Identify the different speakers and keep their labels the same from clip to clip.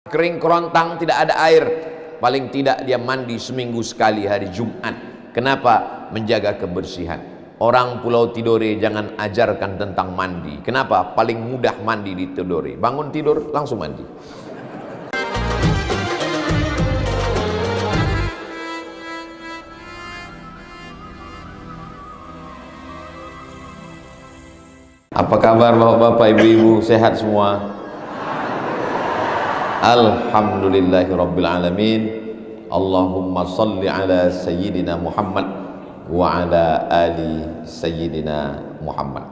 Speaker 1: kering kerontang, tidak ada air, paling tidak dia mandi seminggu sekali hari Jumat. Kenapa? Menjaga kebersihan. Orang Pulau Tidore jangan ajarkan tentang mandi. Kenapa? Paling mudah mandi di Tidore. Bangun tidur langsung mandi. Apa kabar bapak-bapak, ibu-ibu, sehat semua? Alhamdulillahirabbil alamin. Allahumma salli ala sayyidina Muhammad wa ala ali sayyidina Muhammad.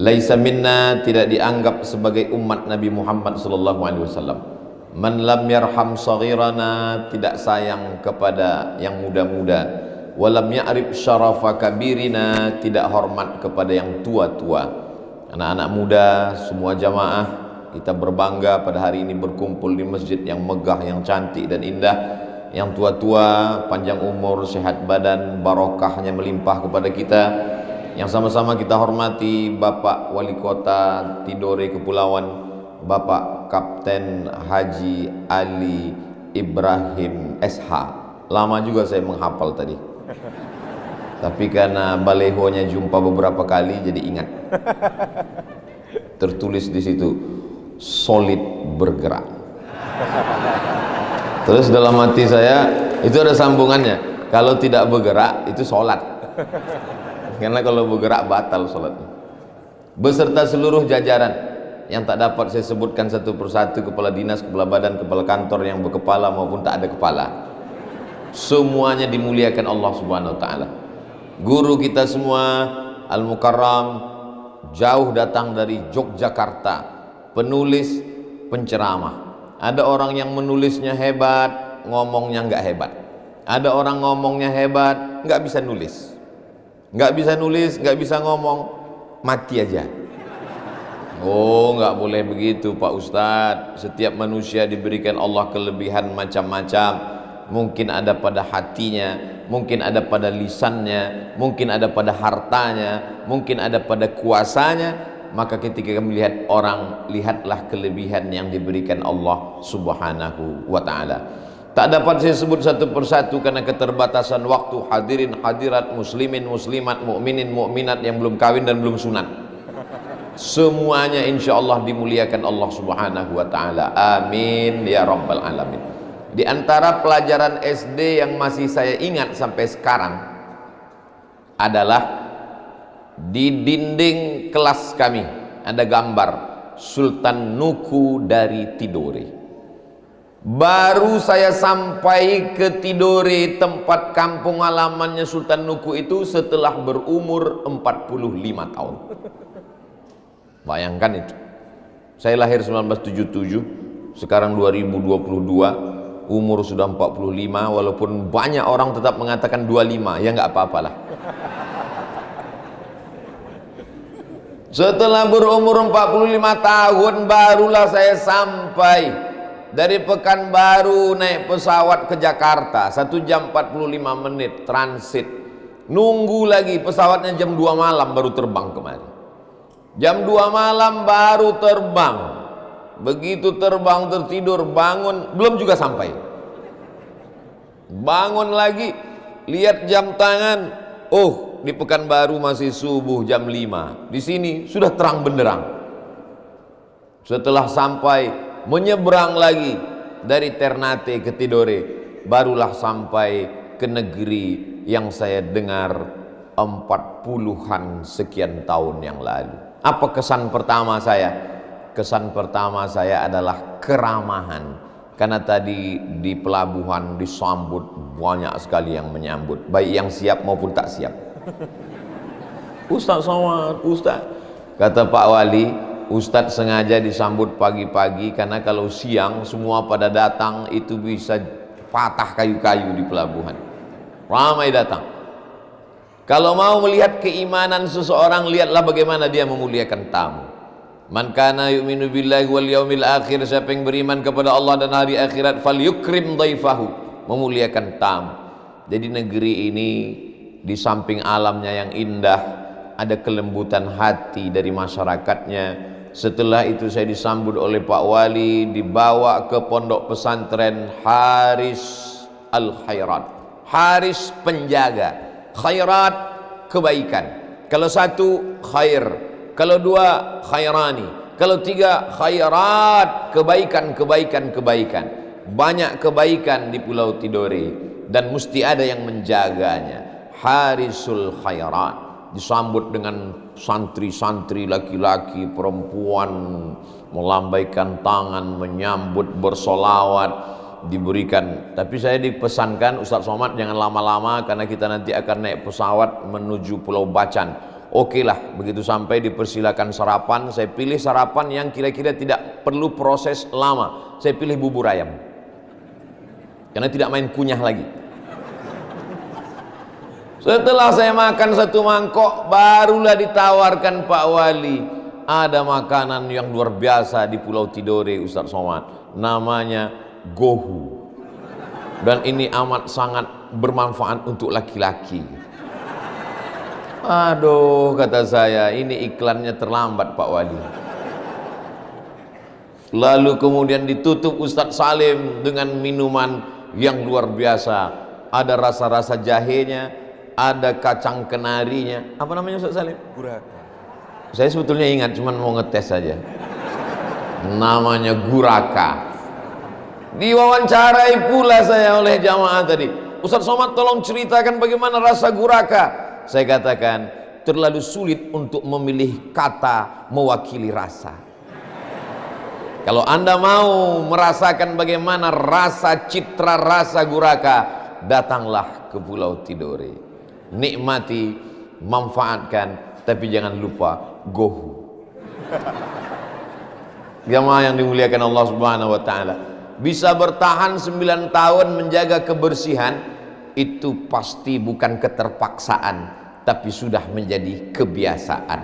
Speaker 1: Laisa minna, tidak dianggap sebagai umat Nabi Muhammad sallallahu alaihi wasallam, man lam yarham saghirana, tidak sayang kepada yang muda-muda, walam ya'rif syarafa kabirina, tidak hormat kepada yang tua-tua. Anak-anak muda semua jamaah, kita berbangga pada hari ini berkumpul di masjid yang megah, yang cantik dan indah. Yang tua-tua panjang umur, sehat badan, barokahnya melimpah kepada kita. Yang sama-sama kita hormati Bapak Wali Kota Tidore Kepulauan, Bapak Kapten Haji Ali Ibrahim SH. Lama juga saya menghafal tadi, tapi karena balehonya jumpa beberapa kali jadi ingat. Tertulis di situ solid bergerak. Terus dalam hati saya itu ada sambungannya, kalau tidak bergerak itu sholat. Karena kalau bergerak batal sholatnya. Beserta seluruh jajaran yang tak dapat saya sebutkan satu persatu, kepala dinas, kepala badan, kepala kantor yang berkepala maupun tak ada kepala, semuanya dimuliakan Allah Subhanahu wa taala. Guru kita semua Al-Mukarram, jauh datang dari Yogyakarta, penulis, penceramah. Ada orang yang menulisnya hebat, ngomongnya nggak hebat. Ada orang ngomongnya hebat, nggak bisa nulis. Nggak bisa nulis, nggak bisa ngomong, mati aja. Oh, nggak boleh begitu Pak Ustadz. Setiap manusia diberikan Allah kelebihan macam-macam. Mungkin ada pada hatinya, mungkin ada pada lisannya, mungkin ada pada hartanya, mungkin ada pada kuasanya. Maka ketika melihat orang, lihatlah kelebihan yang diberikan Allah Subhanahu wa ta'ala. Tak dapat saya sebut satu persatu karena keterbatasan waktu. Hadirin hadirat, muslimin muslimat, mukminin mukminat yang belum kawin dan belum sunat, semuanya insya Allah dimuliakan Allah Subhanahu wa ta'ala. Amin ya rabbal alamin. Di antara pelajaran SD yang masih saya ingat sampai sekarang adalah di dinding kelas kami ada gambar Sultan Nuku dari Tidore. Baru saya sampai ke Tidore, tempat kampung halamannya Sultan Nuku itu, setelah berumur 45 tahun. Bayangkan itu. Saya lahir 1977, sekarang 2022, umur sudah 45, walaupun banyak orang tetap mengatakan 25, ya nggak apa-apalah. Setelah berumur 45 tahun barulah saya sampai dari Pekanbaru, naik pesawat ke Jakarta 1 jam 45 menit transit. Nunggu lagi pesawatnya jam 2 malam baru terbang kemari. Jam 2 malam baru terbang. Begitu terbang tertidur, bangun belum juga sampai. Bangun lagi, lihat jam tangan, oh di Pekanbaru masih subuh jam 5. Di sini sudah terang benderang. Setelah sampai, menyeberang lagi dari Ternate ke Tidore, barulah sampai ke negeri yang saya dengar 40-an sekian tahun yang lalu. Apa kesan pertama saya? Kesan pertama saya adalah keramahan. Karena tadi di pelabuhan disambut banyak sekali yang menyambut, baik yang siap maupun tak siap. Ustaz Somad, Ustaz, kata Pak Wali, Ustaz sengaja disambut pagi-pagi karena kalau siang semua pada datang itu bisa patah kayu-kayu di pelabuhan. Ramai datang. Kalau mau melihat keimanan seseorang, lihatlah bagaimana dia memuliakan tamu. Man kana yu'minu billahi wal yaumil akhir, siapa yang beriman kepada Allah dan hari akhirat, falyukrim dhaifahu, memuliakan tamu. Jadi negeri ini di samping alamnya yang indah, ada kelembutan hati dari masyarakatnya, Setelah itu saya disambut oleh Pak Wali, dibawa ke pondok pesantren Haris Al-Khairat. Haris penjaga, khairat kebaikan. Kalau satu khair, kalau dua khairani, kalau tiga khairat, kebaikan, kebaikan, kebaikan. Banyak kebaikan di Pulau Tidore dan mesti ada yang menjaganya. Harisul Khairat disambut dengan santri-santri laki-laki, perempuan, melambaikan tangan, menyambut, bersolawat, diberikan. Tapi saya dipesankan, Ustaz Somad jangan lama-lama karena kita nanti akan naik pesawat menuju Pulau Bacan. Oke lah, begitu sampai dipersilakan sarapan. Saya pilih sarapan yang kira-kira tidak perlu proses lama. Saya pilih bubur ayam karena tidak main kunyah lagi. Setelah saya makan satu mangkok, barulah ditawarkan Pak Wali, ada makanan yang luar biasa di Pulau Tidore Ustaz Somad, namanya gohu, dan ini amat sangat bermanfaat untuk laki-laki. Aduh, kata saya, ini iklannya terlambat Pak Wali. Lalu kemudian ditutup Ustaz Salim dengan minuman yang luar biasa, ada rasa-rasa jahenya, ada kacang kenarinya. Apa namanya Ustaz Salim?
Speaker 2: Guraka.
Speaker 1: Saya sebetulnya ingat, cuman mau ngetes saja. Namanya guraka. Diwawancarai pula saya oleh jamaah tadi. Ustaz Somad tolong ceritakan bagaimana rasa guraka. Saya katakan, terlalu sulit untuk memilih kata mewakili rasa. Kalau Anda mau merasakan bagaimana rasa citra rasa guraka, datanglah ke Pulau Tidore. Nikmati, manfaatkan, tapi jangan lupa gohu. Jamaah yang dimuliakan Allah Subhanahu wa taala, bisa bertahan 9 tahun menjaga kebersihan itu pasti bukan keterpaksaan, tapi sudah menjadi kebiasaan.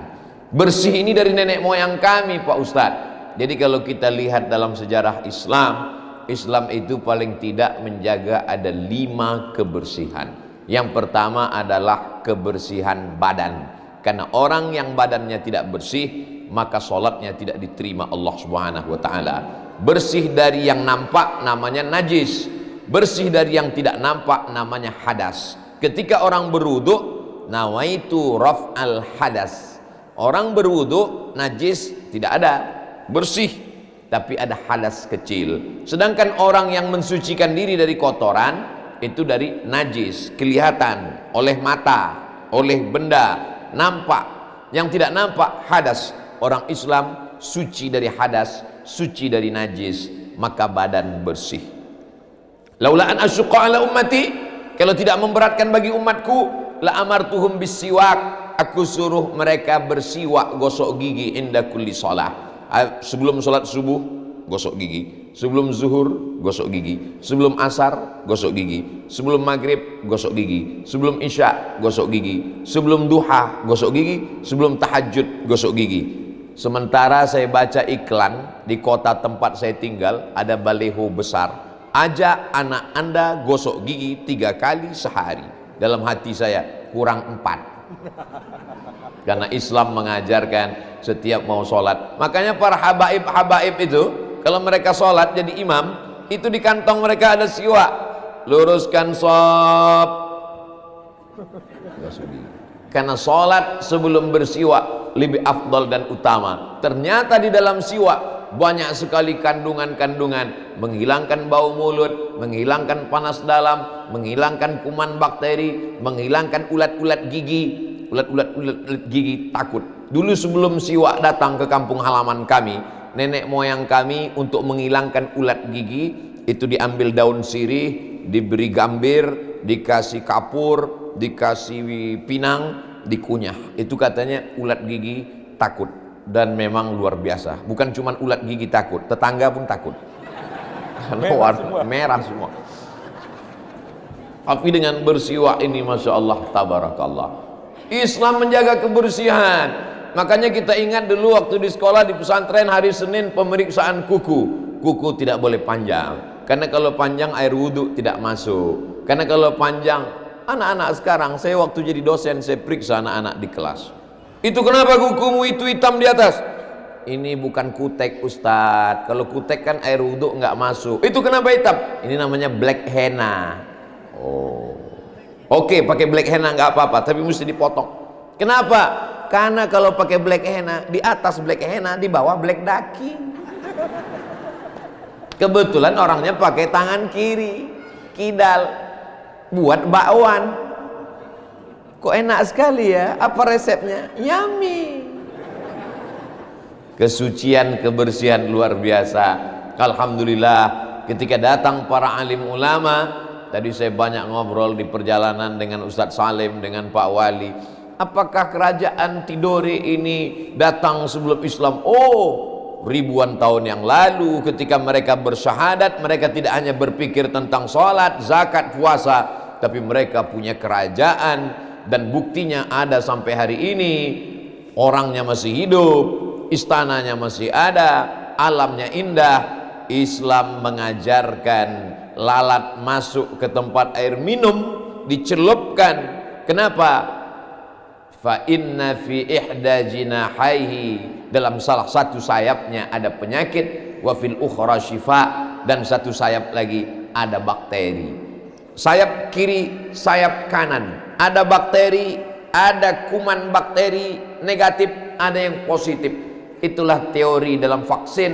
Speaker 1: Bersih ini dari nenek moyang kami Pak Ustadz. Jadi kalau kita lihat dalam sejarah Islam, Islam itu paling tidak menjaga ada 5 kebersihan. Yang pertama adalah kebersihan badan, karena orang yang badannya tidak bersih maka sholatnya tidak diterima Allah Subhanahu wa ta'ala. Bersih dari yang nampak namanya najis, bersih dari yang tidak nampak namanya hadas. Ketika orang berwudu, nawaitu raf'al hadas. Orang berwudu najis tidak ada, bersih, tapi ada hadas kecil. Sedangkan orang yang mensucikan diri dari kotoran itu dari najis, kelihatan oleh mata, oleh benda, nampak. Yang tidak nampak hadas. Orang Islam suci dari hadas, suci dari najis, maka badan bersih. Laula an asyqa ala ummati, kalau tidak memberatkan bagi umatku, la amartuhum bisiwak, aku suruh mereka bersiwak, gosok gigi inda kulli shalah. Sebelum sholat subuh gosok gigi, sebelum zuhur gosok gigi, sebelum asar gosok gigi, sebelum maghrib gosok gigi, sebelum isya gosok gigi, sebelum duha gosok gigi, sebelum tahajud gosok gigi. Sementara saya baca iklan di kota tempat saya tinggal, ada baleho besar, ajak anak anda gosok gigi 3 kali sehari. Dalam hati saya, kurang 4. Karena Islam mengajarkan setiap mau sholat, makanya para habaib itu kalau mereka sholat jadi imam, itu di kantong mereka ada siwak. Luruskan shop. Karena sholat sebelum bersiwak lebih afdal dan utama. Ternyata di dalam siwak banyak sekali kandungan-kandungan menghilangkan bau mulut, menghilangkan panas dalam, menghilangkan kuman bakteri, menghilangkan ulat-ulat gigi. Ulat-ulat gigi takut. Dulu sebelum siwak datang ke kampung halaman kami, nenek moyang kami untuk menghilangkan ulat gigi itu diambil daun sirih, diberi gambir, dikasih kapur, dikasih pinang, dikunyah. Itu katanya ulat gigi takut. Dan memang luar biasa. Bukan cuma ulat gigi takut, tetangga pun takut. Karena warna merah semua. Tapi dengan bersiwak ini, masya Allah, tabarakallah, Islam menjaga kebersihan. Makanya kita ingat dulu waktu di sekolah di pesantren, hari Senin pemeriksaan kuku. Kuku tidak boleh panjang, karena kalau panjang air wudhu tidak masuk. Karena kalau panjang, anak-anak sekarang, saya waktu jadi dosen saya periksa anak-anak di kelas, itu kenapa kukumu itu hitam di atas? ini bukan kutek Ustadz. Kalau kutek kan air wudhu nggak masuk. Itu kenapa hitam? Ini namanya black henna. Oh, oke, pakai black henna nggak apa-apa, tapi mesti dipotong. Kenapa? Karena kalau pakai black henna, di atas black henna, di bawah black daki. Kebetulan orangnya pakai tangan kiri, kidal, buat bakwan. Kok enak sekali ya? Apa resepnya? Yummy. Kesucian, kebersihan luar biasa. Alhamdulillah, ketika datang para alim ulama, tadi saya banyak ngobrol di perjalanan dengan Ustadz Salim, dengan Pak Wali. Apakah kerajaan Tidore ini datang sebelum Islam? Oh, ribuan tahun yang lalu ketika mereka bersyahadat, mereka tidak hanya berpikir tentang sholat, zakat, puasa, tapi mereka punya kerajaan, dan buktinya ada sampai hari ini. Orangnya masih hidup, istananya masih ada, alamnya indah. Islam mengajarkan lalat masuk ke tempat air minum dicelupkan. Kenapa? Fa inna fi ihda jinahaihi, dalam salah satu sayapnya ada penyakit, wa fil ukhra syifa, dan satu sayap lagi ada bakteri. Sayap kiri, sayap kanan ada bakteri, ada kuman bakteri negatif, ada yang positif. Itulah teori dalam vaksin,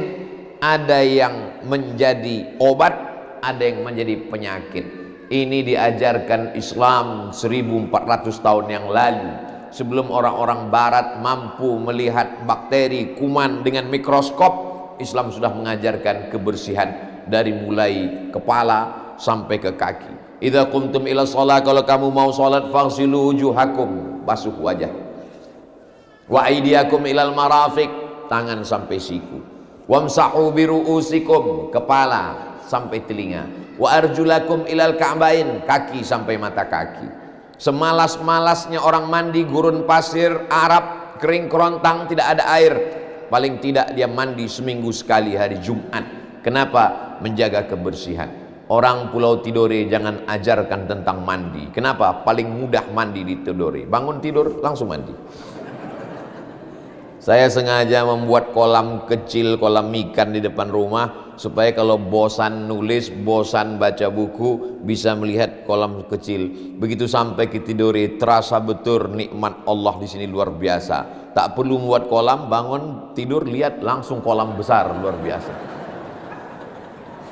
Speaker 1: ada yang menjadi obat, ada yang menjadi penyakit. Ini diajarkan Islam 1400 tahun yang lalu. Sebelum orang-orang barat mampu melihat bakteri, kuman dengan mikroskop, Islam sudah mengajarkan kebersihan dari mulai kepala sampai ke kaki. Idza qumtum ila shalah, kalau kamu mau salat, faghsilu wujuhakum, basuh wajah. Wa aydiyakum ilal marafiq, tangan sampai siku. Wamsahu bi ru'usikum, kepala sampai telinga. Wa arjulakum ilal ka'bain, kaki sampai mata kaki. Semalas-malasnya orang mandi gurun pasir Arab, kering kerontang, tidak ada air, paling tidak dia mandi seminggu sekali hari Jumat. Kenapa? Menjaga kebersihan. Orang Pulau Tidore jangan ajarkan tentang mandi. Kenapa? Paling mudah mandi di Tidore. Bangun tidur langsung mandi. Saya sengaja membuat kolam kecil, kolam ikan di depan rumah, supaya kalau bosan nulis, bosan baca buku, bisa melihat kolam kecil. Begitu sampai ke Tidore, terasa betul nikmat Allah di sini luar biasa. Tak perlu membuat kolam, bangun tidur lihat langsung kolam besar luar biasa.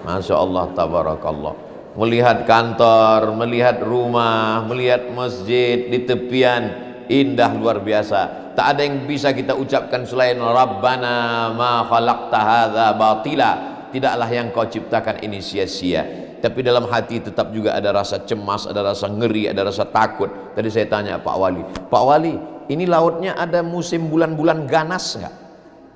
Speaker 1: Masya Allah, tabarakallah. Melihat kantor, melihat rumah, melihat masjid di tepian, indah luar biasa. Tak ada yang bisa kita ucapkan selain Rabbana ma khalaqta hadza batila, tidaklah yang kau ciptakan ini sia-sia. Tapi dalam hati tetap juga ada rasa cemas, ada rasa ngeri, ada rasa takut. Tadi saya tanya Pak Wali, Pak Wali, ini lautnya ada musim bulan-bulan ganas nggak?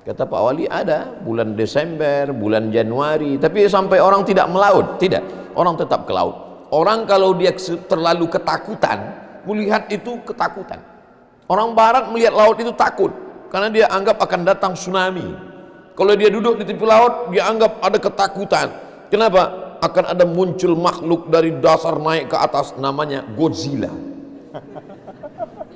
Speaker 1: Kata Pak Wali, ada bulan Desember, bulan Januari. Tapi sampai orang tidak melaut, tidak, orang tetap ke laut. Orang kalau dia terlalu ketakutan, melihat itu ketakutan. Orang barat melihat laut itu takut, karena dia anggap akan datang tsunami. Kalau dia duduk di tepi laut, dia anggap ada ketakutan. Kenapa? Akan ada muncul makhluk dari dasar naik ke atas, namanya Godzilla.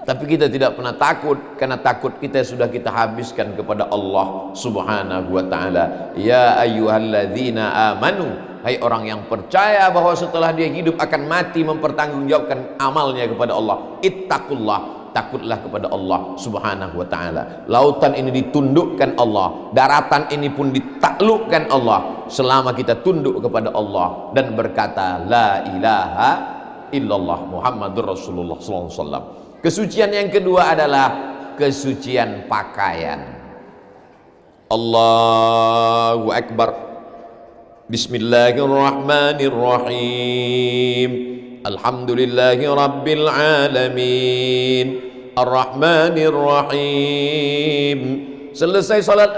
Speaker 1: Tapi kita tidak pernah takut, karena takut kita sudah kita habiskan kepada Allah Subhanahu wa ta'ala. Ya ayyuhalladzina amanu, hai orang yang percaya bahwa setelah dia hidup akan mati, mempertanggungjawabkan amalnya kepada Allah. Ittaqullah, takutlah kepada Allah Subhanahu wa ta'ala. Lautan ini ditundukkan Allah, daratan ini pun ditaklukkan Allah, selama kita tunduk kepada Allah dan berkata la ilaha illallah Muhammadur Rasulullah sallallahu alaihi wasallam. Kesucian yang kedua adalah kesucian pakaian. Allahu Akbar. Bismillahirrahmanirrahim. Alhamdulillahi Rabbil Alamin, Ar-Rahmanir Rahim. Selesai salat,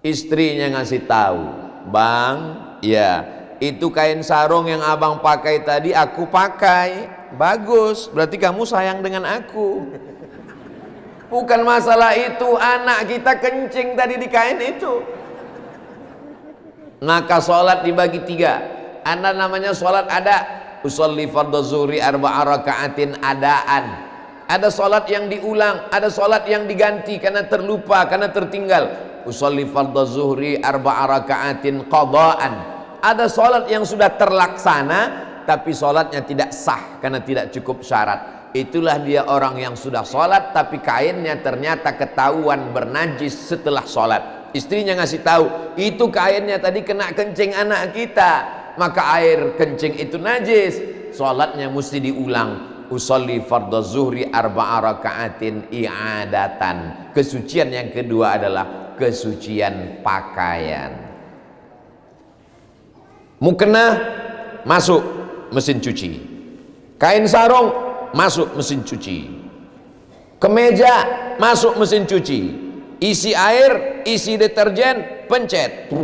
Speaker 1: istrinya ngasih tahu, Bang, ya itu kain sarung yang abang pakai tadi aku pakai, bagus, berarti kamu sayang dengan aku. Bukan masalah itu, anak kita kencing tadi di kain itu. Maka salat dibagi tiga. Anda namanya sholat ada, usolli fardhu zuhri arba'a raka'atin adaan. ada salat yang diulang, ada salat yang diganti karena terlupa, karena tertinggal. Usolli fardhu zuhri arba'a raka'atin qada'an. Ada salat yang sudah terlaksana tapi salatnya tidak sah karena tidak cukup syarat. Itulah dia orang yang sudah salat tapi kainnya ternyata ketahuan bernajis setelah salat. Istrinya ngasih tahu, itu kainnya tadi kena kencing anak kita, maka air kencing itu najis. Salatnya mesti diulang. Usolli fardhu zuhri arba'a raka'atin i'adatan. Kesucian yang kedua adalah kesucian pakaian. Mukena masuk mesin cuci, kain sarung masuk mesin cuci, kemeja masuk mesin cuci, isi air, isi deterjen, pencet,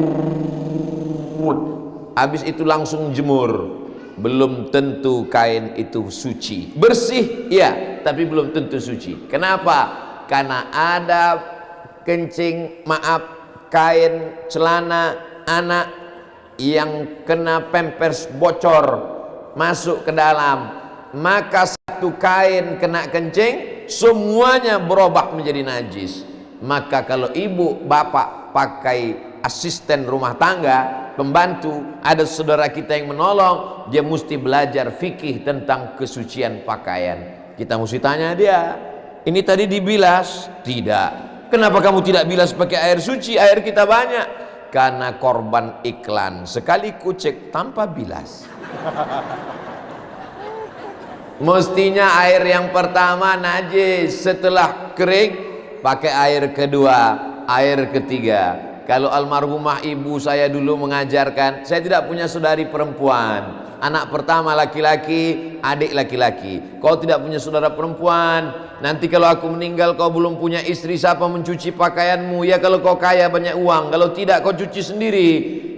Speaker 1: habis itu langsung jemur. Belum tentu kain itu suci. Bersih ya, tapi belum tentu suci. Kenapa? Karena ada kencing, kain celana anak yang kena pampers bocor masuk ke dalam, maka satu kain kena kencing semuanya berubah menjadi najis. Maka kalau ibu bapak pakai asisten rumah tangga, pembantu, ada saudara kita yang menolong, dia mesti belajar fikih tentang kesucian pakaian. Kita mesti tanya dia, ini tadi dibilas? Tidak. Kenapa kamu tidak bilas pakai air suci? Air kita banyak. Karena korban iklan, sekali kucek tanpa bilas. Mestinya air yang pertama najis, setelah kering pakai air kedua, air ketiga. Kalau almarhumah ibu saya dulu mengajarkan, saya tidak punya saudari perempuan, anak pertama laki-laki, adik laki-laki. Kau tidak punya saudara perempuan, nanti kalau aku meninggal kau belum punya istri, siapa mencuci pakaianmu? Ya kalau kau kaya banyak uang, kalau tidak kau cuci sendiri.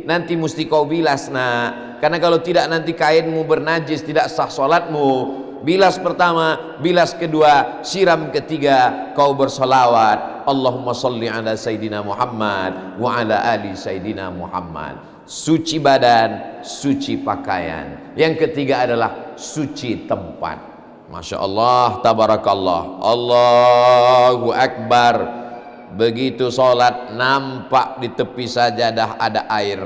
Speaker 1: Nanti mesti kau bilas nak, karena kalau tidak nanti kainmu bernajis, tidak sah sholatmu. Bilas pertama, bilas kedua, siram ketiga, kau bersolawat, Allahumma salli ala Sayyidina Muhammad wa ala ali Sayyidina Muhammad. Suci badan, suci pakaian. Yang ketiga adalah suci tempat. Masya Allah, tabarakallah, Allahu Akbar. Begitu sholat nampak di tepi sajadah ada air,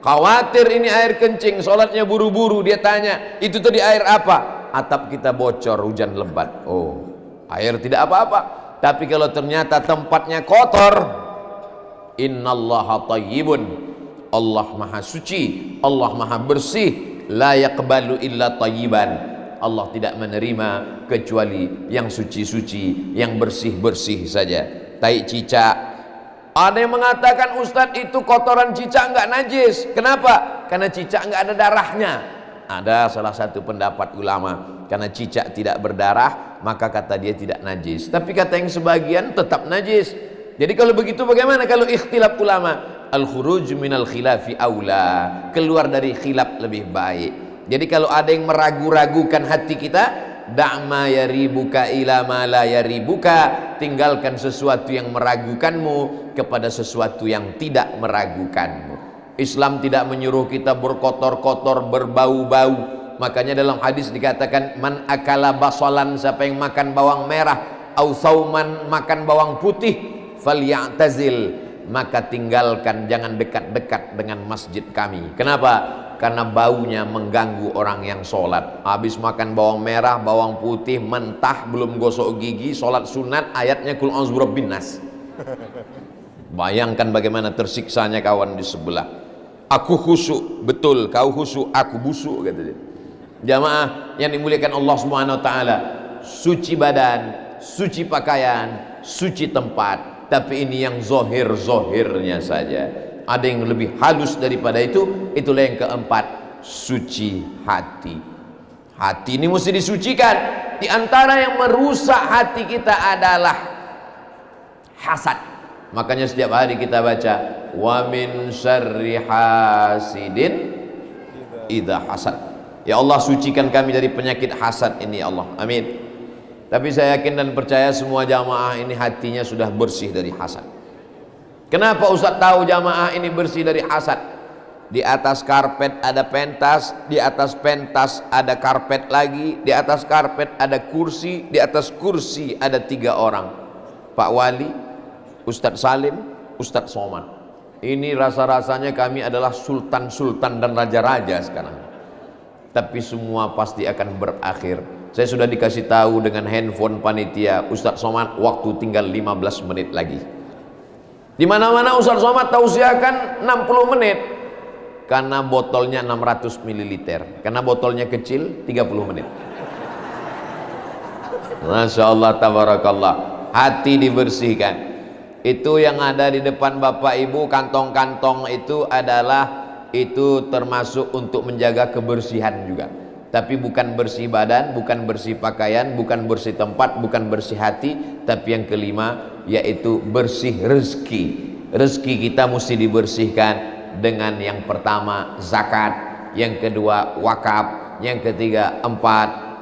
Speaker 1: khawatir ini air kencing, sholatnya buru-buru. Dia tanya, itu tadi air apa? Atap kita bocor, hujan lebat. Oh, air tidak apa-apa. Tapi kalau ternyata tempatnya kotor, innallaha thayyibun, Allah maha suci, Allah maha bersih, la yaqbalu illa thayyiban. Allah tidak menerima kecuali yang suci-suci, yang bersih-bersih saja. Tai cicak, ada yang mengatakan Ustadz itu kotoran cicak enggak najis. Kenapa? Karena cicak enggak ada darahnya. Ada salah satu pendapat ulama, karena cicak tidak berdarah maka kata dia tidak najis. Tapi kata yang sebagian tetap najis. Jadi kalau begitu bagaimana kalau ikhtilaf ulama? Al-khuruj minal khilafi aula, keluar dari khilaf lebih baik. Jadi kalau ada yang meragu-ragukan hati kita, da'ma yaribuka ila ma la yaribuka, tinggalkan sesuatu yang meragukanmu kepada sesuatu yang tidak meragukanmu. Islam tidak menyuruh kita berkotor-kotor, berbau-bau. Makanya dalam hadis dikatakan, man akala basalan, siapa yang makan bawang merah, au sauman, makan bawang putih, falyatazil, maka tinggalkan, jangan dekat-dekat dengan masjid kami. Kenapa? Karena baunya mengganggu orang yang sholat. Habis makan bawang merah, bawang putih, mentah, belum gosok gigi, sholat sunat, ayatnya kul a'udzu birabbin nas. Bayangkan bagaimana tersiksanya kawan di sebelah. Aku khusyuk, betul, kau khusyuk, aku busuk, kata dia. Jamaah yang dimuliakan Allah Subhanahu wa taala, suci badan, suci pakaian, suci tempat. Tapi ini yang zohir-zohirnya saja. Ada yang lebih halus daripada itu. Itulah yang keempat, suci hati. Hati ini mesti disucikan. Di antara yang merusak hati kita adalah hasad. Makanya setiap hari kita baca, wa min syarri hasidin idza hasad. Ya Allah, sucikan kami dari penyakit hasad ini ya Allah. Amin. Tapi saya yakin dan percaya semua jamaah ini hatinya sudah bersih dari hasad. Kenapa Ustaz tahu jamaah ini bersih dari hasad? di atas karpet ada pentas, di atas pentas ada karpet lagi, di atas karpet ada kursi, di atas kursi ada 3 orang, Pak Wali, Ustadz Salim, Ustadz Somad. Ini rasa-rasanya kami adalah sultan-sultan dan raja-raja sekarang. Tapi semua pasti akan berakhir. Saya sudah dikasih tahu dengan handphone panitia, Ustadz Somad waktu tinggal 15 menit lagi. Di mana-mana Ustadz Somad tausiahkan 60 menit. Karena botolnya 600 ml, karena botolnya kecil 30 menit. Masya Allah, tabarakallah. Hati dibersihkan. Itu yang ada di depan Bapak Ibu, kantong-kantong itu adalah, itu termasuk untuk menjaga kebersihan juga. Tapi bukan bersih badan, bukan bersih pakaian, bukan bersih tempat, bukan bersih hati. Tapi yang kelima yaitu bersih rezeki. Rezeki kita mesti dibersihkan dengan yang pertama zakat, yang kedua wakaf, yang ketiga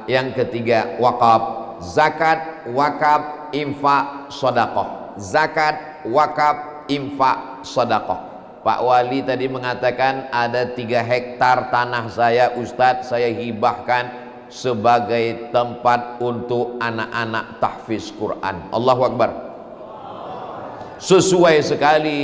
Speaker 1: yang ketiga wakaf. Zakat, wakaf, infak, sedekah. Zakat, wakaf, infak, sedekah. Pak Wali tadi mengatakan ada 3 hektar tanah saya, Ustadz, saya hibahkan sebagai tempat untuk anak-anak tahfiz Quran. Allahu Akbar. Sesuai sekali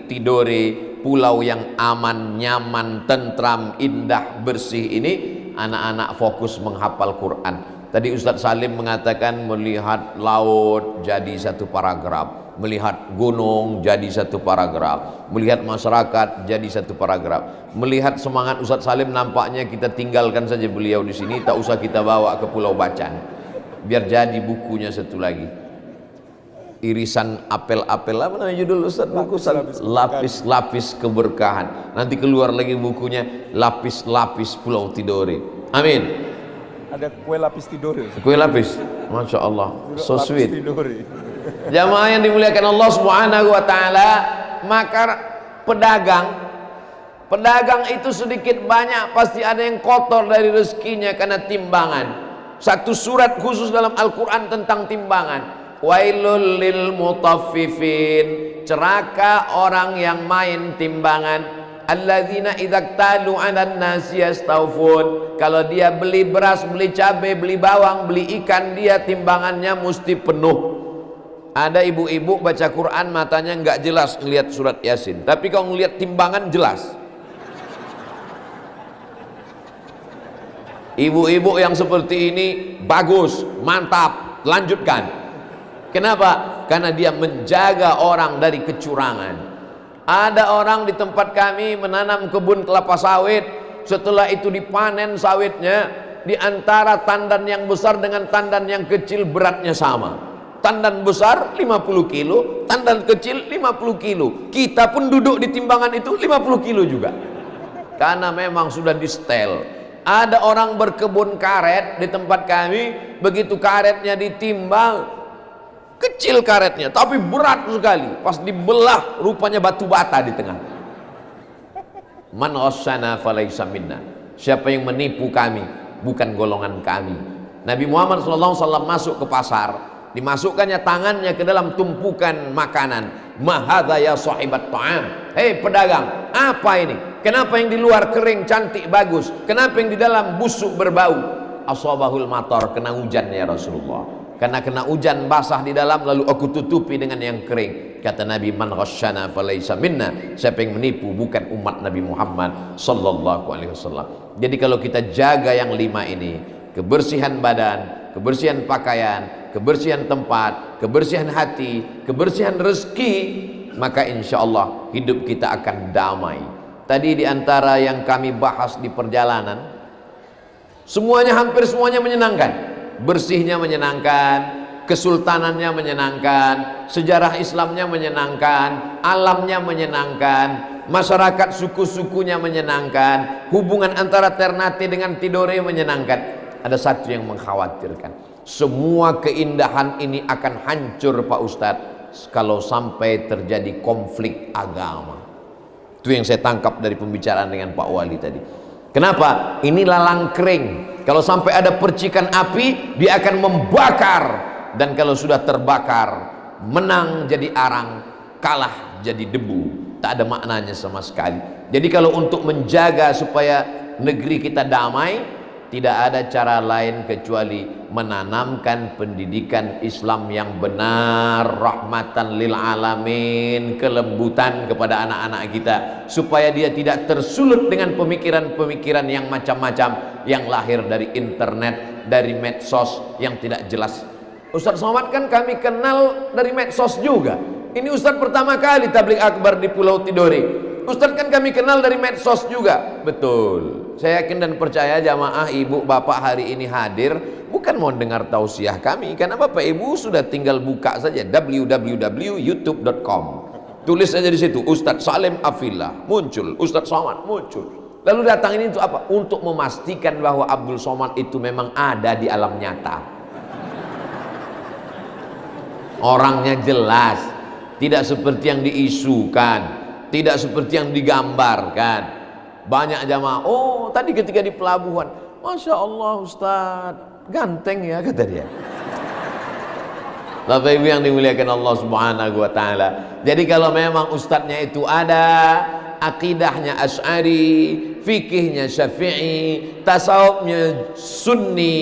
Speaker 1: Tidore, pulau yang aman, nyaman, tentram, indah, bersih ini, anak-anak fokus menghafal Quran. Tadi Ustadz Salim mengatakan melihat laut jadi 1 paragraf, melihat gunung jadi 1 paragraf, melihat masyarakat jadi 1 paragraf. Melihat semangat Ustadz Salim, nampaknya kita tinggalkan saja beliau di sini, tak usah kita bawa ke Pulau Bacan, biar jadi bukunya 1 lagi. Irisan apel-apel, apa namanya judul Ustaz buku? Lapis-lapis keberkahan. Nanti keluar lagi bukunya lapis-lapis Pulau Tidore. Amin.
Speaker 2: Ada kue lapis Tidore.
Speaker 1: Kue lapis, Masya Allah, so sweet.
Speaker 2: Tidore.
Speaker 1: Jamaah yang dimuliakan Allah Subhanahu wa Ta'ala, maka pedagang itu sedikit banyak pasti ada yang kotor dari rezekinya karena timbangan. Satu surat khusus dalam Al-Quran tentang timbangan. Wailul lil mutaffifin, celaka orang yang main timbangan. Alladzina idza talu 'alan nasi yastawfun, kalau dia beli beras, beli cabai, beli bawang, beli ikan, dia timbangannya mesti penuh. Ada ibu-ibu baca Quran matanya nggak jelas ngelihat surat Yasin, tapi kalau ngelihat timbangan jelas. Ibu-ibu yang seperti ini bagus, mantap, lanjutkan. Kenapa? Karena dia menjaga orang dari kecurangan. Ada orang di tempat kami menanam kebun kelapa sawit, setelah itu dipanen sawitnya, di antara tandan yang besar dengan tandan yang kecil beratnya sama. Tandan besar 50 kilo, tandan kecil 50 kilo. Kita pun duduk di timbangan itu 50 kilo juga. Karena memang sudah di setel. Ada orang berkebun karet di tempat kami, begitu karetnya ditimbang, kecil karetnya tapi berat sekali, pas dibelah rupanya batu bata di tengah. Man ghasyana falaysa minna, siapa yang menipu kami bukan golongan kami. Nabi Muhammad SAW masuk ke pasar, dimasukkannya tangannya ke dalam tumpukan makanan. Ma hadza ya sahibat ta'am, hei pedagang, apa ini? Kenapa yang di luar kering cantik bagus, kenapa yang di dalam busuk berbau? Ashabahul matar, kena hujan ya Rasulullah. Karena kena hujan basah di dalam, lalu aku tutupi dengan yang kering. Kata Nabi, man ghasyana falaysa minna, siapa yang menipu bukan umat Nabi Muhammad sallallahu alaihi wasallam. Jadi kalau kita jaga yang 5 ini, kebersihan badan, kebersihan pakaian, kebersihan tempat, kebersihan hati, kebersihan rezeki, maka insya Allah hidup kita akan damai. Tadi di antara yang kami bahas di perjalanan, semuanya, hampir semuanya menyenangkan. Bersihnya menyenangkan, kesultanannya menyenangkan, sejarah Islamnya menyenangkan, alamnya menyenangkan, masyarakat suku-sukunya menyenangkan, hubungan antara Ternate dengan Tidore menyenangkan. Ada satu yang mengkhawatirkan, semua keindahan ini akan hancur Pak Ustadz kalau sampai terjadi konflik agama. Itu yang saya tangkap dari pembicaraan dengan Pak Wali tadi. Kenapa? Ini lalang kering. Kalau sampai ada percikan api, dia akan membakar. Dan kalau sudah terbakar, menang jadi arang, kalah jadi debu. tak ada maknanya sama sekali. Jadi kalau untuk menjaga supaya negeri kita damai, tidak ada cara lain kecuali menanamkan pendidikan Islam yang benar, rahmatan lil alamin, kelembutan kepada anak-anak kita, supaya dia tidak tersulut dengan pemikiran-pemikiran yang macam-macam yang lahir dari internet, dari medsos yang tidak jelas. Ustaz Somad kan kami kenal dari medsos juga. Ini Ustaz pertama kali tabligh akbar di Pulau Tidore. Ustaz kan kami kenal dari medsos juga. Betul. Saya yakin dan percaya jamaah ibu bapak hari ini hadir bukan mau dengar tausiah kami, karena bapak ibu sudah tinggal buka saja www.youtube.com. Tulis saja di situ Ustaz Salim Afillah, muncul Ustaz Somad, muncul. Lalu datang ini untuk apa? Untuk memastikan bahwa Abdul Somad itu memang ada di alam nyata. Orangnya jelas, tidak seperti yang diisukan, tidak seperti yang digambarkan. Banyak jamaah, oh tadi ketika di pelabuhan, Masya Allah Ustaz, ganteng ya, kata dia. Bapak Ibu yang dimuliakan Allah Subhanahu wa Ta'ala. Jadi kalau memang ustadznya itu ada, akidahnya Asy'ari, fikihnya Syafi'i, tasawufnya Sunni,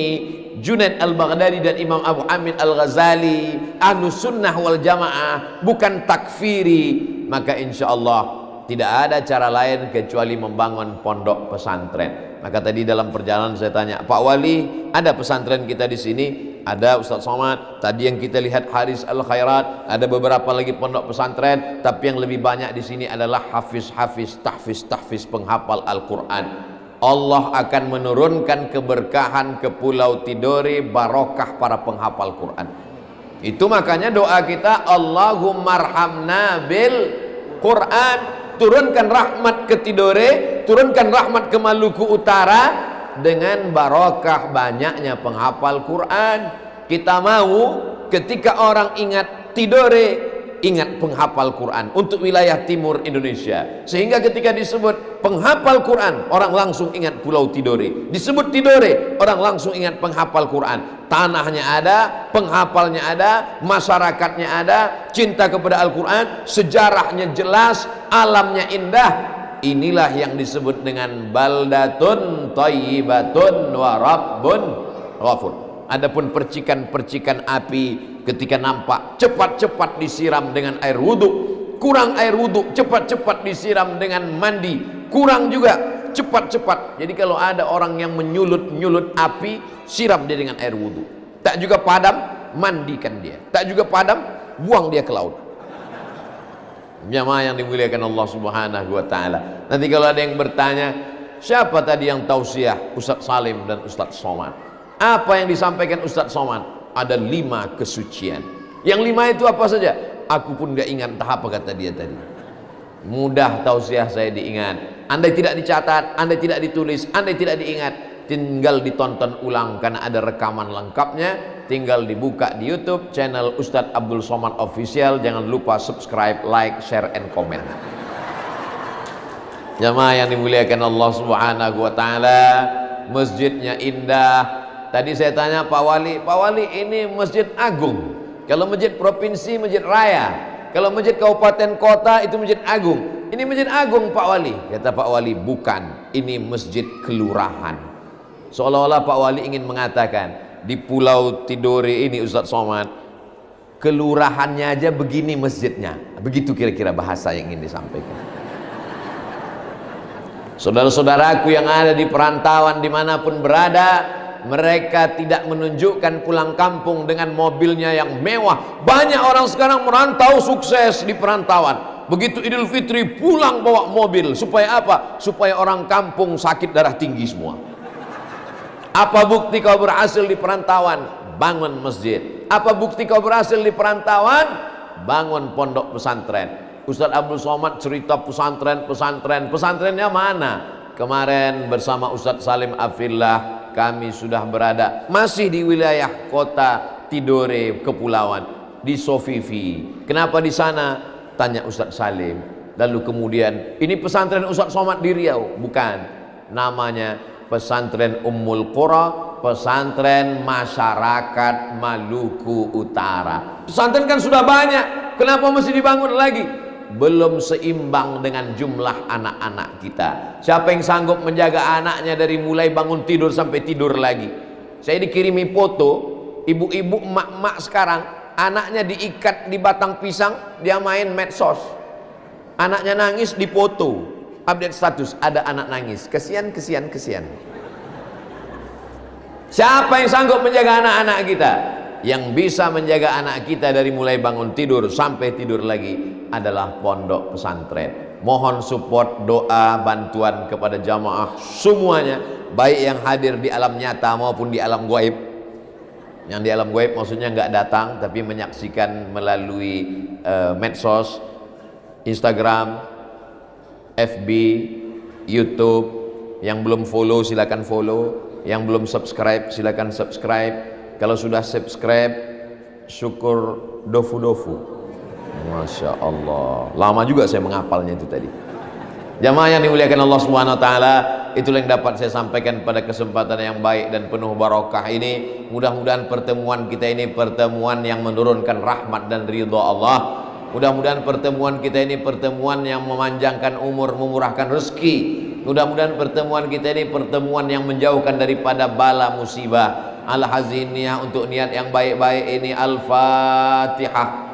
Speaker 1: Junaid al-Baghdadi dan Imam Abu Hamid al-Ghazali, Ahlus Sunnah wal Jamaah, bukan takfiri, maka insya Allah tidak ada cara lain kecuali membangun pondok pesantren. Maka tadi dalam perjalanan saya tanya, Pak Wali, ada pesantren kita di sini? Ada Ustaz Somad. Tadi yang kita lihat Haris Al-Khairat, ada beberapa lagi pondok pesantren, tapi yang lebih banyak di sini adalah hafiz-hafiz, tahfiz penghafal Al-Quran. Allah akan menurunkan keberkahan ke Pulau Tidore, barokah para penghafal Quran. Itu makanya doa kita, Allahummarhamna bil Quran. Turunkan rahmat ke Tidore, turunkan rahmat ke Maluku Utara dengan barokah banyaknya penghafal Quran. Kita mau ketika orang ingat Tidore, ingat penghafal Quran untuk wilayah timur Indonesia, sehingga ketika disebut penghafal Quran orang langsung ingat Pulau Tidore, disebut Tidore orang langsung ingat penghafal Quran. Tanahnya ada, penghafalnya ada, masyarakatnya ada, cinta kepada Al-Quran, sejarahnya jelas, alamnya indah. Inilah yang disebut dengan baldatun thayyibatun wa rabbun ghafur. Adapun percikan-percikan api ketika nampak, cepat-cepat disiram dengan air wudhu. Kurang air wudhu, cepat-cepat disiram dengan mandi. Kurang juga, cepat-cepat. Jadi kalau ada orang yang menyulut-nyulut api, siram dia dengan air wudhu. Tak juga padam, mandikan dia. Tak juga padam, buang dia ke laut. Jamaah yang dimuliakan Allah Subhanahu wa Ta'ala. Nanti kalau ada yang bertanya, siapa tadi yang tausiah? Ustaz Salim dan Ustaz Somad. Apa yang disampaikan Ustaz Somad? Ada 5 kesucian. Yang 5 itu apa saja? Aku pun gak ingat entah apa kata dia tadi. Mudah tausiah saya diingat. Andai tidak dicatat, andai tidak ditulis, andai tidak diingat, tinggal ditonton ulang karena ada rekaman lengkapnya. Tinggal dibuka di YouTube channel Ustadz Abdul Somad Official. Jangan lupa subscribe, like, share, and comment. Jamaah yang dimuliakan Allah Subhanahu wa Ta'ala, masjidnya indah. Tadi saya tanya Pak Wali ini masjid agung. Kalau masjid provinsi, masjid raya. Kalau masjid kabupaten kota itu masjid agung. Ini masjid agung Pak Wali. Kata Pak Wali, bukan. Ini masjid kelurahan. Seolah-olah Pak Wali ingin mengatakan, di Pulau Tidore ini Ustaz Somad, kelurahannya aja begini masjidnya. Begitu kira-kira bahasa yang ingin disampaikan. Saudara-saudaraku yang ada di perantauan dimanapun berada, mereka tidak menunjukkan pulang kampung dengan mobilnya yang mewah. Banyak orang sekarang merantau sukses di perantauan. Begitu Idul Fitri pulang bawa mobil. Supaya apa? Supaya orang kampung sakit darah tinggi semua. Apa bukti kau berhasil di perantauan? Bangun masjid. Apa bukti kau berhasil di perantauan? Bangun pondok pesantren. Ustaz Abdul Somad cerita pesantrennya mana? Kemarin bersama Ustaz Salim Afillah kami sudah berada masih di wilayah kota Tidore Kepulauan, di Sofifi. Kenapa di sana? Tanya Ustaz Salim. Lalu kemudian, ini pesantren Ustaz Somad di Riau? Bukan. Namanya Pesantren Ummul Qura, pesantren masyarakat Maluku Utara. Pesantren kan sudah banyak, kenapa mesti dibangun lagi? belum seimbang dengan jumlah anak-anak kita. Siapa yang sanggup menjaga anaknya dari mulai bangun tidur sampai tidur lagi? Saya dikirimi foto ibu-ibu emak-emak sekarang, anaknya diikat di batang pisang, dia main medsos. Anaknya nangis, dipoto, update status, ada anak nangis. Kesian. Siapa yang sanggup menjaga anak-anak kita? Yang bisa menjaga anak kita dari mulai bangun tidur sampai tidur lagi adalah pondok pesantren. Mohon support, doa, bantuan kepada jamaah semuanya, baik yang hadir di alam nyata maupun di alam gaib. Yang di alam gaib maksudnya nggak datang tapi menyaksikan melalui medsos, Instagram, FB, YouTube. Yang belum follow silakan follow, yang belum subscribe silakan subscribe. Kalau sudah subscribe, syukur dofu. Masya Allah, lama juga saya menghafalnya itu tadi. Jamaah yang dimuliakan Allah Subhanahu Wa Taala, itulah yang dapat saya sampaikan pada kesempatan yang baik dan penuh barokah ini. Mudah-mudahan pertemuan kita ini pertemuan yang menurunkan rahmat dan ridha Allah. Mudah-mudahan pertemuan kita ini pertemuan yang memanjangkan umur, memurahkan rezeki. Mudah-mudahan pertemuan kita ini pertemuan yang menjauhkan daripada bala musibah. Al-haziniyah, untuk niat yang baik-baik ini. Al-Fatihah.